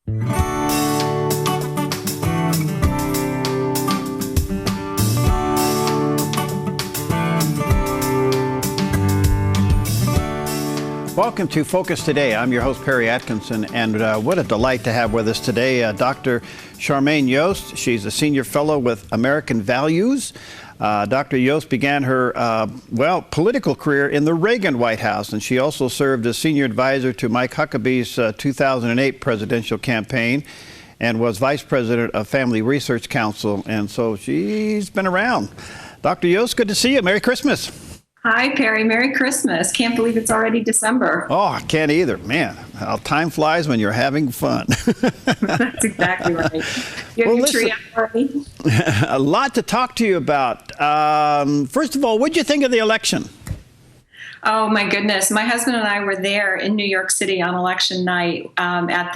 Welcome to Focus Today. I'm your host, Perry Atkinson, and what a delight to have with us today Dr. Charmaine Yoest. She's a senior fellow with American Values. Dr. Yoest began her, political career in the Reagan White House, and she also served as senior advisor to Mike Huckabee's 2008 presidential campaign and was vice president of Family Research Council, and so she's been around. Dr. Yoest, good to see you. Merry Christmas. Hi, Perry. Merry Christmas. Can't believe it's already December. Oh, I can't either. Man, how time flies when you're having fun. That's exactly right. You have your tree out already? A lot to talk to you about. First of all, what did you think of the election? Oh, my goodness. My husband and I were there in New York City on election night at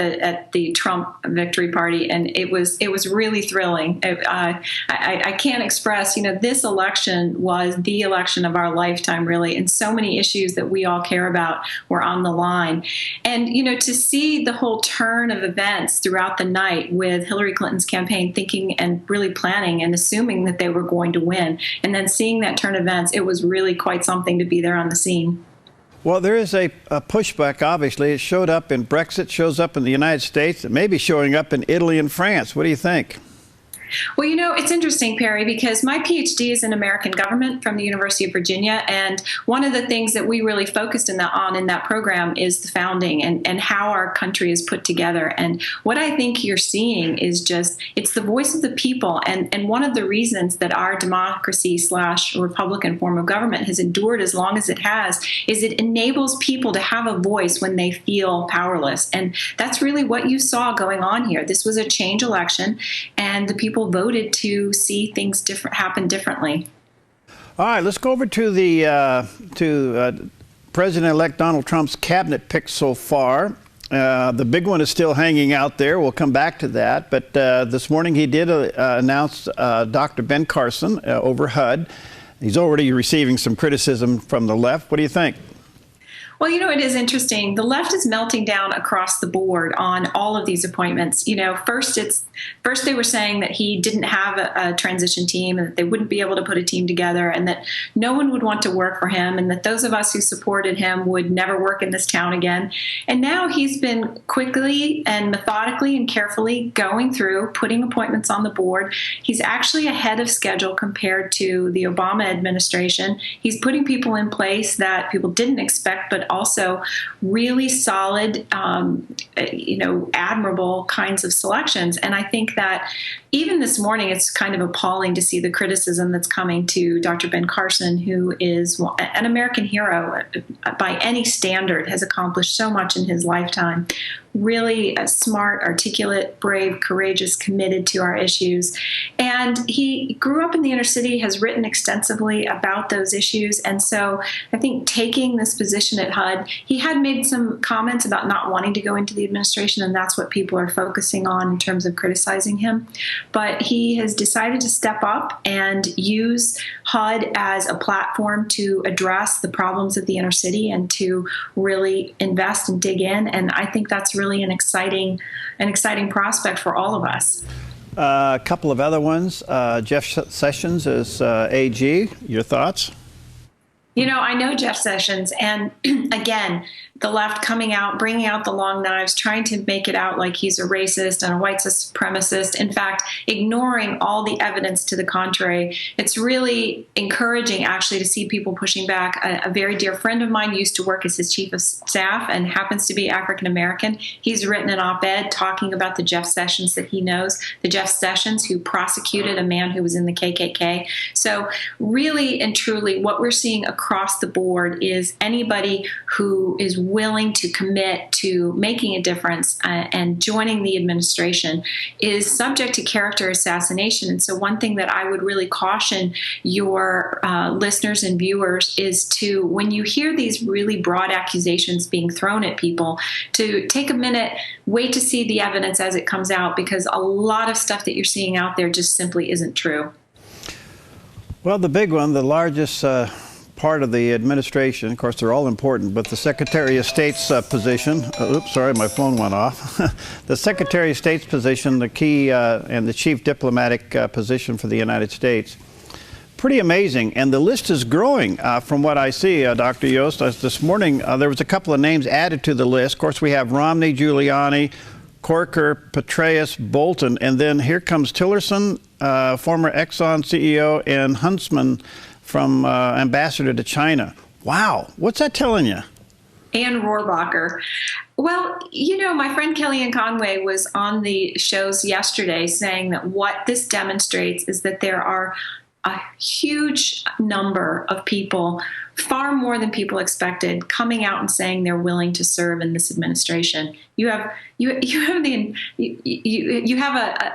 the Trump victory party, and it was really thrilling. I can't express, this election was the election of our lifetime, really, and so many issues that we all care about were on the line. And, to see the whole turn of events throughout the night with Hillary Clinton's campaign thinking and really planning and assuming that they were going to win, and then seeing that turn of events, it was really quite something to be there on the scene. Well, there is a pushback, obviously. It showed up in Brexit, shows up in the United States, it may be showing up in Italy and France. What do you think? Well, it's interesting, Perry, because my PhD is in American government from the University of Virginia, and one of the things that we really focused in that program is the founding and how our country is put together. And what I think you're seeing is it's the voice of the people, and one of the reasons that our democracy / Republican form of government has endured as long as it has is it enables people to have a voice when they feel powerless. And that's really what you saw going on here. This was a change election, and the people voted to see things happen differently. All right, let's go over to the President-elect Donald Trump's cabinet picks so far. The big one is still hanging out there. We'll come back to that. But this morning he did announce Dr. Ben Carson over HUD. He's already receiving some criticism from the left. What do you think? Well, it is interesting. The left is melting down across the board on all of these appointments. First they were saying that he didn't have a transition team and that they wouldn't be able to put a team together and that no one would want to work for him and that those of us who supported him would never work in this town again. And now he's been quickly and methodically and carefully going through, putting appointments on the board. He's actually ahead of schedule compared to the Obama administration. He's putting people in place that people didn't expect, but also really solid, admirable kinds of selections. And I think that even this morning, it's kind of appalling to see the criticism that's coming to Dr. Ben Carson, who is an American hero by any standard, has accomplished so much in his lifetime. Really a smart, articulate, brave, courageous, committed to our issues. And he grew up in the inner city, has written extensively about those issues. And so I think taking this position at HUD, he had made some comments about not wanting to go into the administration, and that's what people are focusing on in terms of criticizing him. But he has decided to step up and use HUD as a platform to address the problems of the inner city and to really invest and dig in. And I think that's really an exciting prospect for all of us. A couple of other ones. Jeff Sessions is AG. Your thoughts? I know Jeff Sessions, and again, the left coming out, bringing out the long knives, trying to make it out like he's a racist and a white supremacist. In fact, ignoring all the evidence to the contrary. It's really encouraging, actually, to see people pushing back. A very dear friend of mine used to work as his chief of staff and happens to be African American. He's written an op-ed talking about the Jeff Sessions that he knows, the Jeff Sessions who prosecuted a man who was in the KKK. So really and truly, what we're seeing across the board is anybody who is willing to commit to making a difference and joining the administration is subject to character assassination. And so one thing that I would really caution your listeners and viewers is to, when you hear these really broad accusations being thrown at people, to take a minute, wait to see the evidence as it comes out, because a lot of stuff that you're seeing out there just simply isn't true. Well, the big one, the largest part of the administration. Of course, they're all important, but the Secretary of State's position, oops, sorry, my phone went off. The Secretary of State's position, the key and the chief diplomatic position for the United States. Pretty amazing, and the list is growing from what I see, Dr. Yoest. This morning, there was a couple of names added to the list. Of course, we have Romney, Giuliani, Corker, Petraeus, Bolton, and then here comes Tillerson, former Exxon CEO, and Huntsman from ambassador to China. Wow, what's that telling you? And Rohrabacher. Well, you know, my friend Kellyanne Conway was on the shows yesterday saying that what this demonstrates is that there are a huge number of people, far more than people expected, coming out and saying they're willing to serve in this administration. You have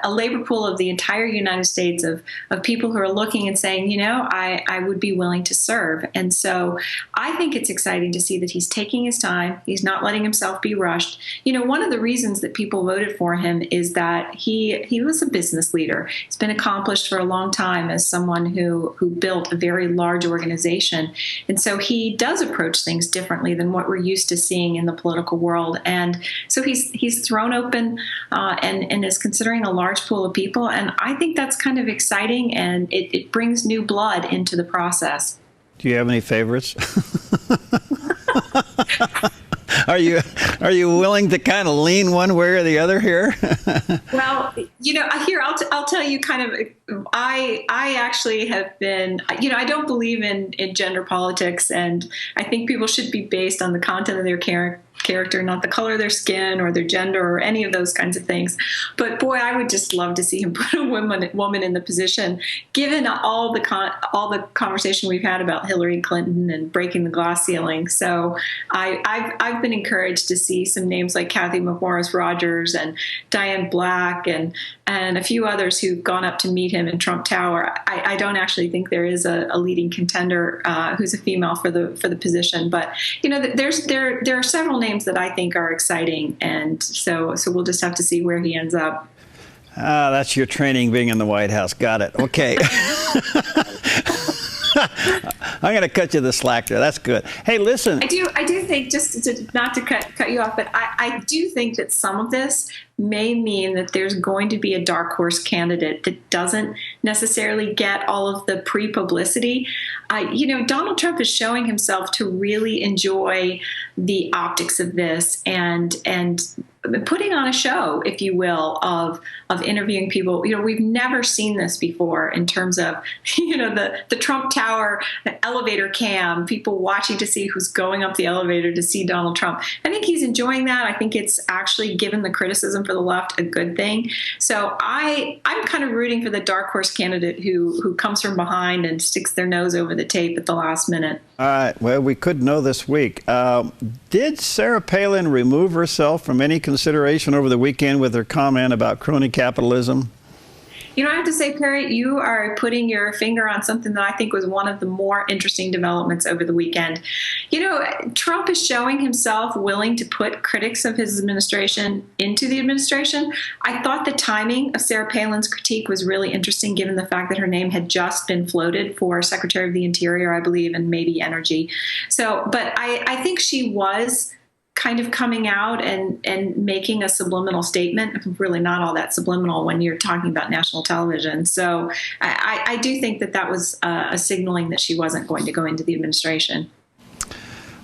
a labor pool of the entire United States of people who are looking and saying, you know, I would be willing to serve. And so I think it's exciting to see that he's taking his time. He's not letting himself be rushed. You know, one of the reasons that people voted for him is that he was a business leader. He's been accomplished for a long time as someone who built a very large organization. And so he does approach things differently than what we're used to seeing in the political world. And so he's thrown open and is considering a large pool of people. And I think that's kind of exciting, and it brings new blood into the process. Do you have any favorites? Are you willing to kind of lean one way or the other here? Well, you know, here I'll tell you kind of. I actually have been. You know, I don't believe in gender politics, and I think people should be based on the content of their character, not the color of their skin or their gender or any of those kinds of things. But boy, I would just love to see him put a woman in the position, given all the conversation we've had about Hillary Clinton and breaking the glass ceiling. So I've been encouraged to see some names like Kathy McMorris Rogers and Diane Black and a few others who've gone up to meet him in Trump Tower. I don't actually think there is a leading contender who's a female for the position, but you know, there are several names that I think are exciting, and so we'll just have to see where he ends up. That's your training being in the White House. Got it. Okay. I'm going to cut you the slack there. That's good. Hey, listen. I do think, just not to cut you off, but I do think that some of this may mean that there's going to be a dark horse candidate that doesn't necessarily get all of the pre-publicity. You know, Donald Trump is showing himself to really enjoy the optics of this and putting on a show, if you will, of interviewing people. You know, we've never seen this before in terms of, you know, the Trump Tower elevator cam, people watching to see who's going up the elevator to see Donald Trump. I think he's enjoying that. I think it's actually, given the criticism for the left, a good thing. So I'm kind of rooting for the dark horse candidate who comes from behind and sticks their nose over the tape at the last minute. All right. Well, we could know this week. Did Sarah Palin remove herself from any consideration over the weekend with her comment about crony capitalism? You know, I have to say, Perry, you are putting your finger on something that I think was one of the more interesting developments over the weekend. You know, Trump is showing himself willing to put critics of his administration into the administration. I thought the timing of Sarah Palin's critique was really interesting, given the fact that her name had just been floated for Secretary of the Interior, I believe, and maybe Energy. So, but I think she was kind of coming out and making a subliminal statement, really not all that subliminal when you're talking about national television. So I do think that was a signaling that she wasn't going to go into the administration.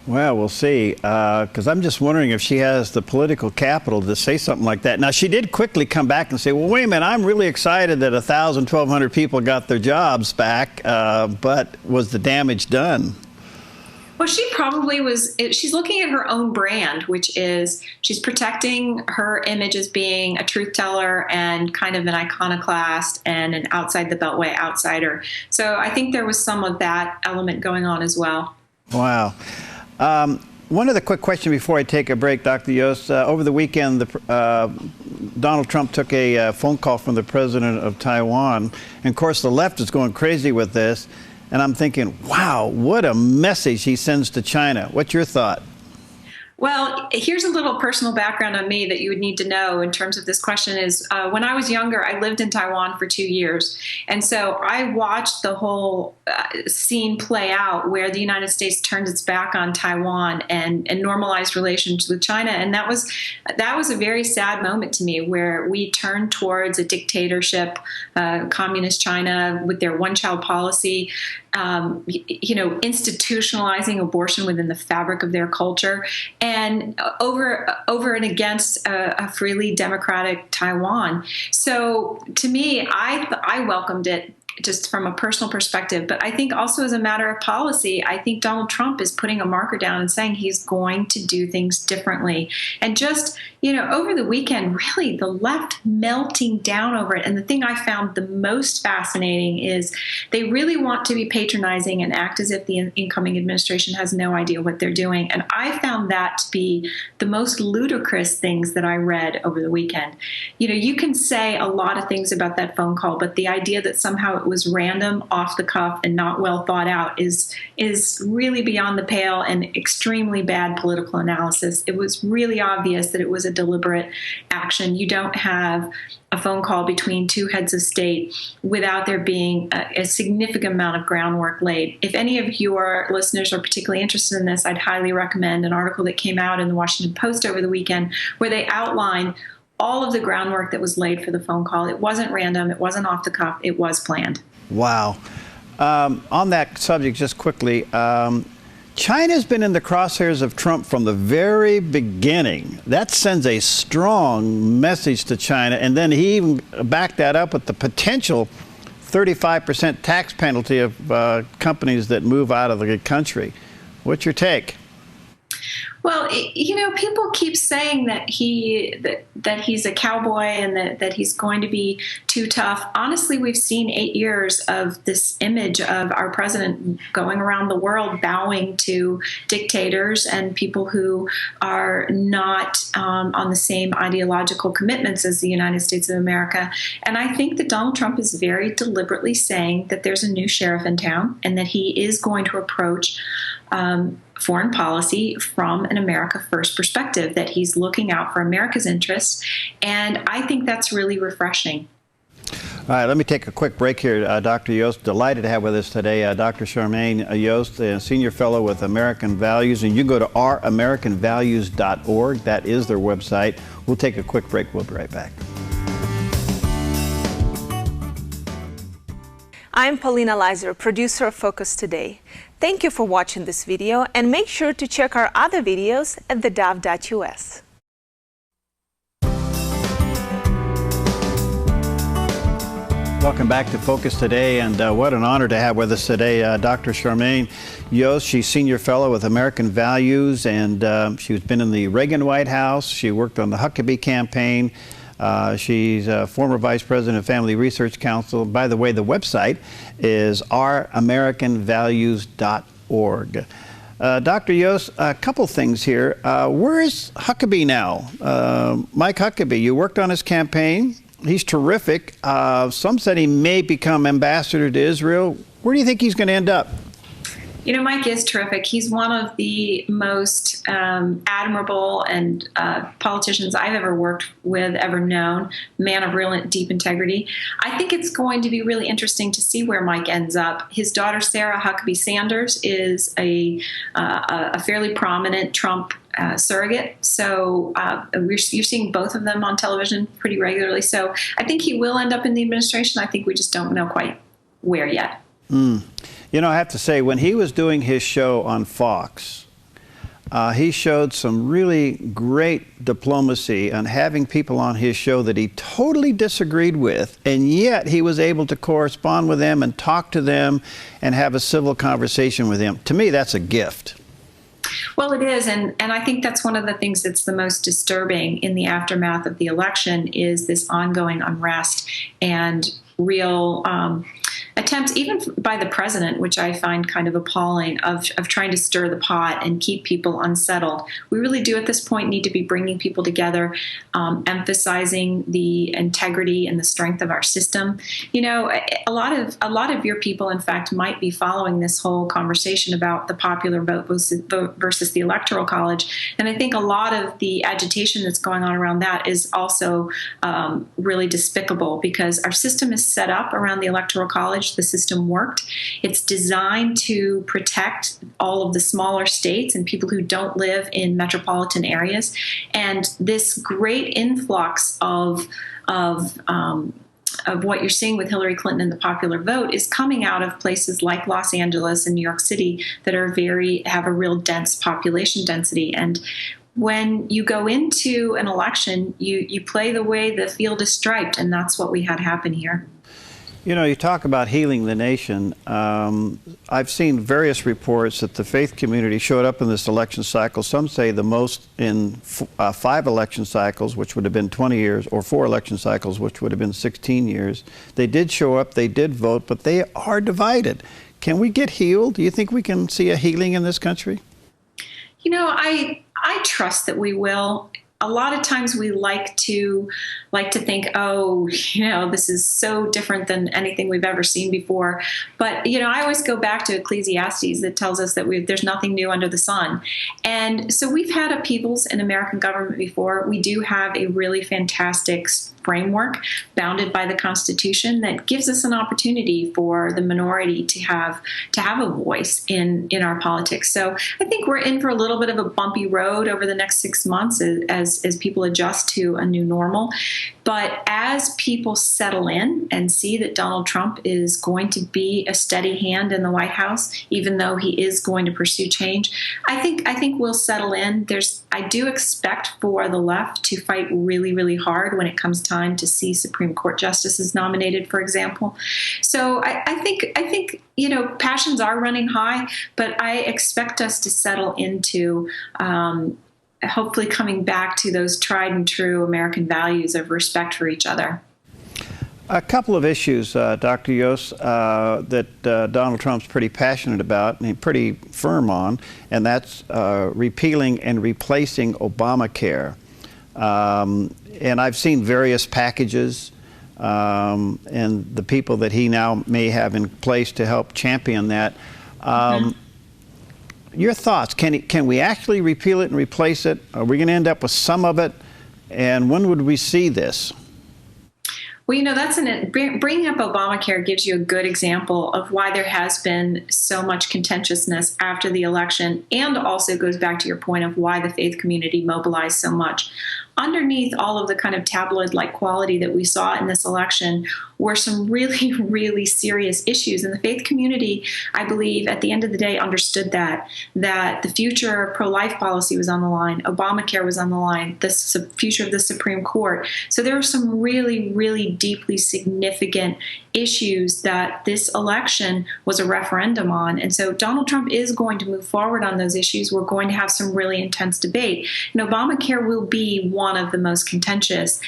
Well, we'll see, because I'm just wondering if she has the political capital to say something like that. Now, she did quickly come back and say, well, wait a minute, I'm really excited that 1,000, 1,200 people got their jobs back, but was the damage done? Well, she probably was. She's looking at her own brand, which is she's protecting her image as being a truth teller and kind of an iconoclast and an outside the beltway outsider. So I think there was some of that element going on as well. Wow. One other quick question before I take a break, Dr. Yoest. Over the weekend, Donald Trump took a phone call from the president of Taiwan. And of course, the left is going crazy with this. And I'm thinking, wow, what a message he sends to China. What's your thought? Well, here's a little personal background on me that you would need to know in terms of this question is when I was younger, I lived in Taiwan for 2 years. And so I watched the whole seen play out, where the United States turned its back on Taiwan and normalized relations with China. And that was a very sad moment to me, where we turned towards a dictatorship, communist China with their one-child policy, institutionalizing abortion within the fabric of their culture, and over and against a freely democratic Taiwan. So to me, I welcomed it, just from a personal perspective. But I think also as a matter of policy, I think Donald Trump is putting a marker down and saying he's going to do things differently. And just, over the weekend, really the left melting down over it. And the thing I found the most fascinating is they really want to be patronizing and act as if the incoming administration has no idea what they're doing. And I found that to be the most ludicrous things that I read over the weekend. You can say a lot of things about that phone call, but the idea that somehow it was random, off the cuff, and not well thought out is really beyond the pale and extremely bad political analysis. It was really obvious that it was a deliberate action. You don't have a phone call between two heads of state without there being a significant amount of groundwork laid. If any of your listeners are particularly interested in this, I'd highly recommend an article that came out in the Washington Post over the weekend, where they outline all of the groundwork that was laid for the phone call. It wasn't random. It wasn't off the cuff. It was planned. Wow. On that subject, just quickly, China's been in the crosshairs of Trump from the very beginning. That sends a strong message to China. And then he even backed that up with the potential 35% tax penalty of companies that move out of the country. What's your take? Well, people keep saying that he's a cowboy and that he's going to be too tough. Honestly, we've seen 8 years of this image of our president going around the world bowing to dictators and people who are not on the same ideological commitments as the United States of America. And I think that Donald Trump is very deliberately saying that there's a new sheriff in town and that he is going to approach foreign policy from an America First perspective, that he's looking out for America's interests. And I think that's really refreshing. All right, let me take a quick break here. Dr. Yoest, delighted to have with us today Dr. Charmaine Yoest, Senior Fellow with American Values. And you go to ouramericanvalues.org. That is their website. We'll take a quick break. We'll be right back. I'm Paulina Leiser, producer of Focus Today. Thank you for watching this video, and make sure to check our other videos at theDove.us. Welcome back to Focus Today, and what an honor to have with us today Dr. Charmaine Yoest. She's Senior Fellow with American Values, and she's been in the Reagan White House. She worked on the Huckabee campaign. She's a former Vice President of Family Research Council. By the way, the website is ouramericanvalues.org. Dr. Yoest, a couple things here. Where is Huckabee now? Mike Huckabee, you worked on his campaign. He's terrific. Some said he may become ambassador to Israel. Where do you think he's going to end up? Mike is terrific. He's one of the most admirable and politicians I've ever worked with, ever known, man of real deep integrity. I think it's going to be really interesting to see where Mike ends up. His daughter, Sarah Huckabee Sanders, is a fairly prominent Trump surrogate. So you're seeing both of them on television pretty regularly. So I think he will end up in the administration. I think we just don't know quite where yet. I have to say, when he was doing his show on Fox, he showed some really great diplomacy on having people on his show that he totally disagreed with, and yet he was able to correspond with them and talk to them and have a civil conversation with them. To me, that's a gift. Well, it is, and I think that's one of the things that's the most disturbing in the aftermath of the election is this ongoing unrest and real attempts, even by the president, which I find kind of appalling, of trying to stir the pot and keep people unsettled. We really do at this point need to be bringing people together, emphasizing the integrity and the strength of our system. A lot of your people, in fact, might be following this whole conversation about the popular vote versus the Electoral College. And I think a lot of the agitation that's going on around that is also really despicable, because our system is set up around the Electoral College established, the system worked. It's designed to protect all of the smaller states and people who don't live in metropolitan areas. And this great influx of what you're seeing with Hillary Clinton and the popular vote is coming out of places like Los Angeles and New York City that are have a real dense population density. And when you go into an election, you play the way the field is striped, and that's what we had happen here. You know, you talk about healing the nation. I've seen various reports that the faith community showed up in this election cycle. Some say the most in 5 election cycles, which would have been 20 years, or 4 election cycles, which would have been 16 years. They did show up, they did vote, but they are divided. Can we get healed? Do you think we can see a healing in this country? You know, I trust that we will. A lot of times we like to think, oh, you know, this is so different than anything we've ever seen before. But, you know, I always go back to Ecclesiastes that tells us that there's nothing new under the sun. And so we've had upheavals in American government before. We do have a really fantastic framework bounded by the Constitution that gives us an opportunity for the minority to have a voice in our politics. So I think we're in for a little bit of a bumpy road over the next 6 months as people adjust to a new normal. But as people settle in and see that Donald Trump is going to be a steady hand in the White House, even though he is going to pursue change, I think we'll settle in. I do expect for the left to fight really, really hard when it comes time to see Supreme Court justices nominated, for example. So I think you know, passions are running high, but I expect us to settle into hopefully coming back to those tried and true American values of respect for each other. A couple of issues, Dr. Yoest, that Donald Trump's pretty passionate about and he's pretty firm on, and that's repealing and replacing Obamacare. And I've seen various packages and the people that he now may have in place to help champion that. Your thoughts, can we actually repeal it and replace it? Are we going to end up with some of it? And when would we see this? Well, you know, bringing up Obamacare gives you a good example of why there has been so much contentiousness after the election, and also goes back to your point of why the faith community mobilized so much. Underneath all of the kind of tabloid-like quality that we saw in this election were some really, really serious issues. And the faith community, I believe, at the end of the day, understood that the future of pro-life policy was on the line, Obamacare was on the line, the future of the Supreme Court. So there were some really, really deeply significant issues that this election was a referendum on. And so Donald Trump is going to move forward on those issues. We're going to have some really intense debate. And Obamacare will be one of the most contentious.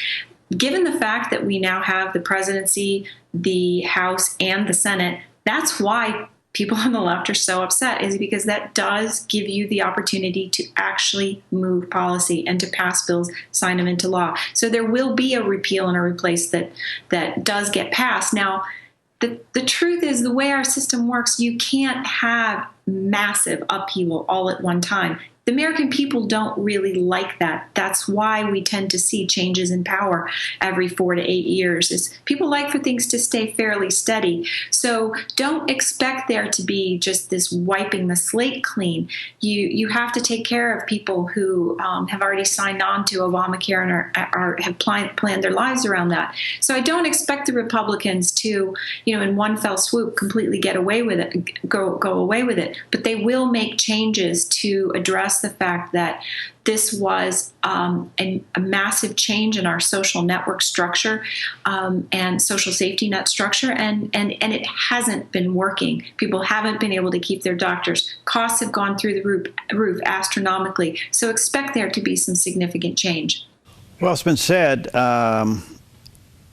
Given the fact that we now have the presidency, the House, and the Senate, that's why people on the left are so upset, is because that does give you the opportunity to actually move policy and to pass bills, sign them into law. So there will be a repeal and a replace that does get passed. Now, the truth is, the way our system works, you can't have massive upheaval all at one time. The American people don't really like that. That's why we tend to see changes in power every 4 to 8 years. Is people like for things to stay fairly steady. So don't expect there to be just this wiping the slate clean. You have to take care of people who have already signed on to Obamacare and have planned their lives around that. So I don't expect the Republicans to, you know, in one fell swoop completely get away with it, go away with it. But they will make changes to address the fact that this was a massive change in our social network structure and social safety net structure, and it hasn't been working. People haven't been able to keep their doctors. Costs have gone through the roof astronomically. So expect there to be some significant change. Well, it's been said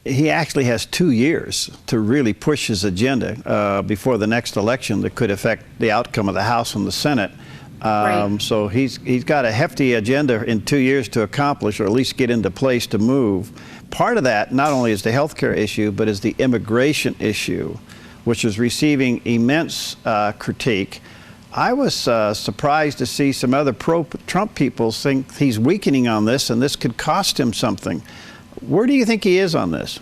he actually has 2 years to really push his agenda before the next election that could affect the outcome of the House and the Senate. Right. So he's got a hefty agenda in 2 years to accomplish, or at least get into place to move. Part of that not only is the health care issue, but is the immigration issue, which is receiving immense critique. I was surprised to see some other pro-Trump people think he's weakening on this, and this could cost him something. Where do you think he is on this?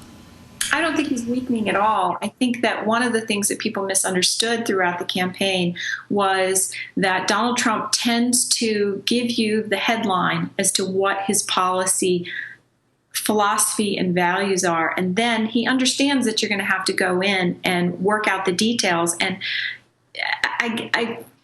I don't don't think he's weakening at all. I think that one of the things that people misunderstood throughout the campaign was that Donald Trump tends to give you the headline as to what his policy philosophy and values are, and then he understands that you're going to have to go in and work out the details. And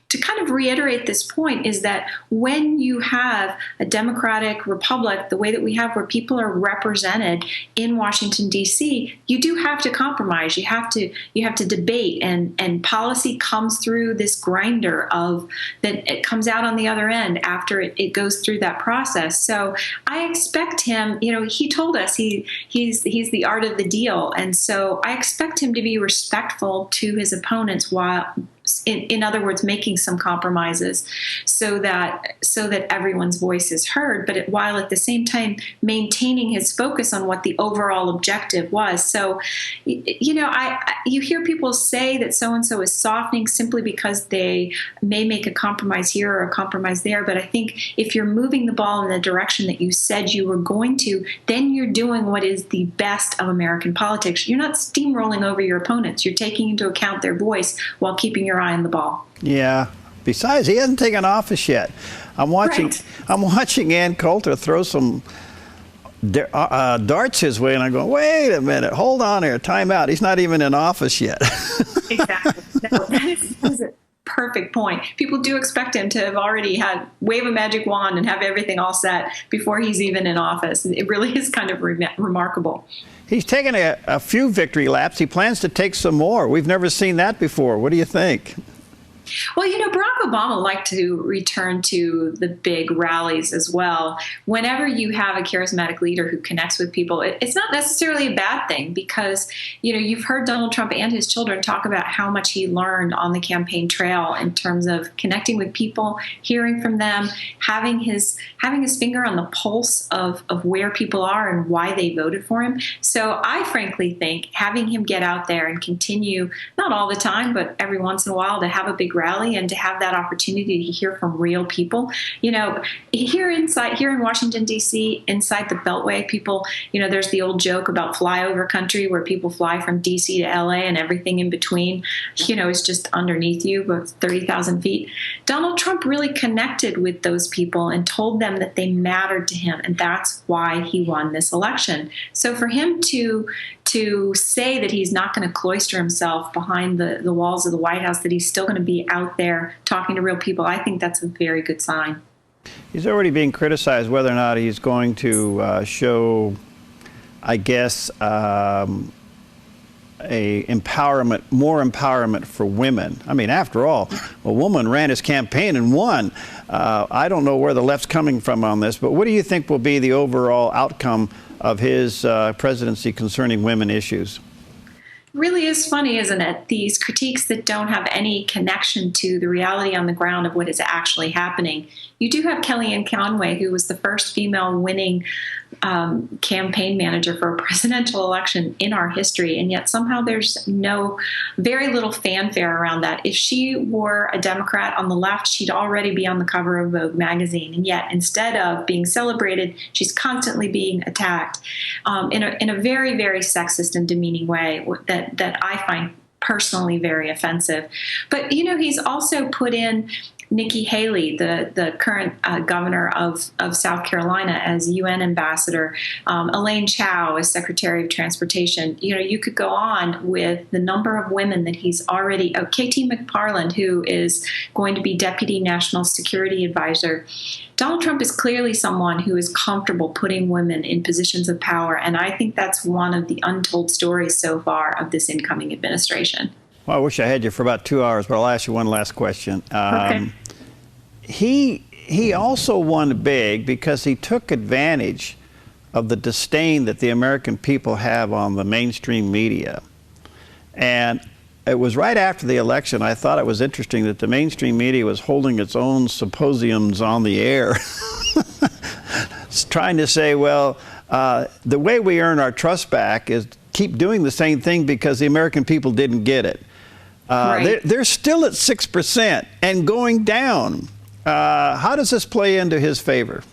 to kind of reiterate this point is that when you have a democratic republic, the way that we have, where people are represented in Washington, D.C., you do have to compromise. You have to debate, and policy comes through this grinder of that. It comes out on the other end after it goes through that process. So I expect him, he told us he's the art of the deal. And so I expect him to be respectful to his opponents while, in other words, making some compromises so that everyone's voice is heard, but while at the same time maintaining his focus on what the overall objective was. So, you hear people say that so-and-so is softening simply because they may make a compromise here or a compromise there. But I think if you're moving the ball in the direction that you said you were going to, then you're doing what is the best of American politics. You're not steamrolling over your opponents. You're taking into account their voice while keeping your eye on the ball. Yeah. Besides, he hasn't taken office yet. I'm watching Ann Coulter throw some darts his way, and I'm going, wait a minute, hold on here, time out. He's not even in office yet. Exactly. No, that is a perfect point. People do expect him to have already wave a magic wand and have everything all set before he's even in office. It really is kind of remarkable. He's taken a few victory laps. He plans to take some more. We've never seen that before. What do you think? Well, Barack Obama liked to return to the big rallies as well. Whenever you have a charismatic leader who connects with people, it's not necessarily a bad thing because, you've heard Donald Trump and his children talk about how much he learned on the campaign trail in terms of connecting with people, hearing from them, having his finger on the pulse of where people are and why they voted for him. So I frankly think having him get out there and continue, not all the time, but every once in a while, to have a big rally and to have that opportunity to hear from real people. Here in Washington, D.C., inside the Beltway, people, there's the old joke about flyover country where people fly from D.C. to L.A. and everything in between, is just underneath you, about 30,000 feet. Donald Trump really connected with those people and told them that they mattered to him, and that's why he won this election. So for him to say that he's not going to cloister himself behind the walls of the White House, that he's still going to be out there talking to real people, I think that's a very good sign. He's already being criticized whether or not he's going to show, I guess, more empowerment for women. I mean, after all, a woman ran his campaign and won. I don't know where the left's coming from on this, but what do you think will be the overall outcome of his presidency concerning women issues? Really is funny, isn't it? These critiques that don't have any connection to the reality on the ground of what is actually happening. You do have Kellyanne Conway, who was the first female winning campaign manager for a presidential election in our history, and yet somehow there's very little fanfare around that. If she were a Democrat on the left, she'd already be on the cover of Vogue magazine, and yet instead of being celebrated, she's constantly being attacked in a very, very sexist and demeaning way that I find personally very offensive. But he's also put in Nikki Haley, the current governor of South Carolina, as UN ambassador, Elaine Chao as Secretary of Transportation. You could go on with the number of women that he's already, KT McFarland, who is going to be Deputy National Security Advisor. Donald Trump is clearly someone who is comfortable putting women in positions of power, and I think that's one of the untold stories so far of this incoming administration. Well, I wish I had you for about 2 hours, but I'll ask you one last question. Okay. He also won big because he took advantage of the disdain that the American people have on the mainstream media. And it was right after the election, I thought it was interesting that the mainstream media was holding its own symposiums on the air, trying to say, well, the way we earn our trust back is keep doing the same thing because the American people didn't get it. Right. They're still at 6% and going down. How does this play into his favor?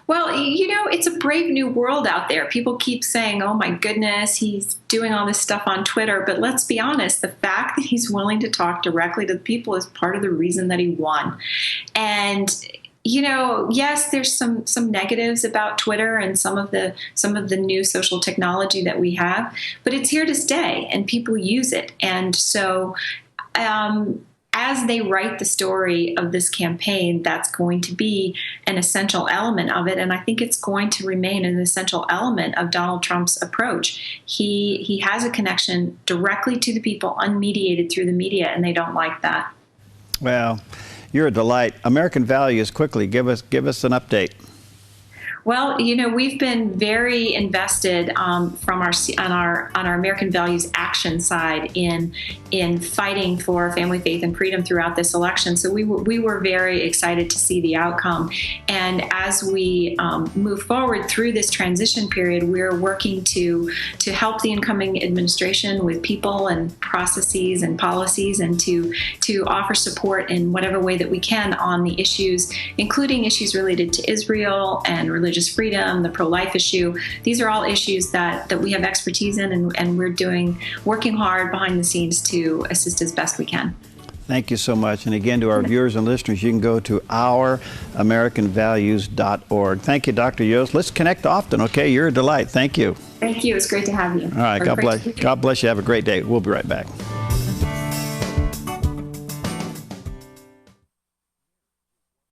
Well, it's a brave new world out there. People keep saying, oh my goodness, he's doing all this stuff on Twitter. But let's be honest, the fact that he's willing to talk directly to the people is part of the reason that he won. And yes, there's some negatives about Twitter and some of the new social technology that we have, but it's here to stay and people use it. And so as they write the story of this campaign, that's going to be an essential element of it. And I think it's going to remain an essential element of Donald Trump's approach. He has a connection directly to the people, unmediated through the media, and they don't like that. Well, you're a delight. American Values, quickly, give us an update. Well, we've been very invested on our American Values Action side in fighting for family, faith, and freedom throughout this election. So we were very excited to see the outcome. And as we move forward through this transition period, we're working to help the incoming administration with people and processes and policies, and to offer support in whatever way that we can on the issues, including issues related to Israel and religious freedom, the pro-life issue. These are all issues that we have expertise in, and we're working hard behind the scenes to assist as best we can. Thank you so much. And again, to our viewers and listeners, you can go to ouramericanvalues.org. Thank you, Dr. Yoest. Let's connect often, okay? You're a delight. Thank you. Thank you. It's great to have you. All right. God bless you. Have a great day. We'll be right back.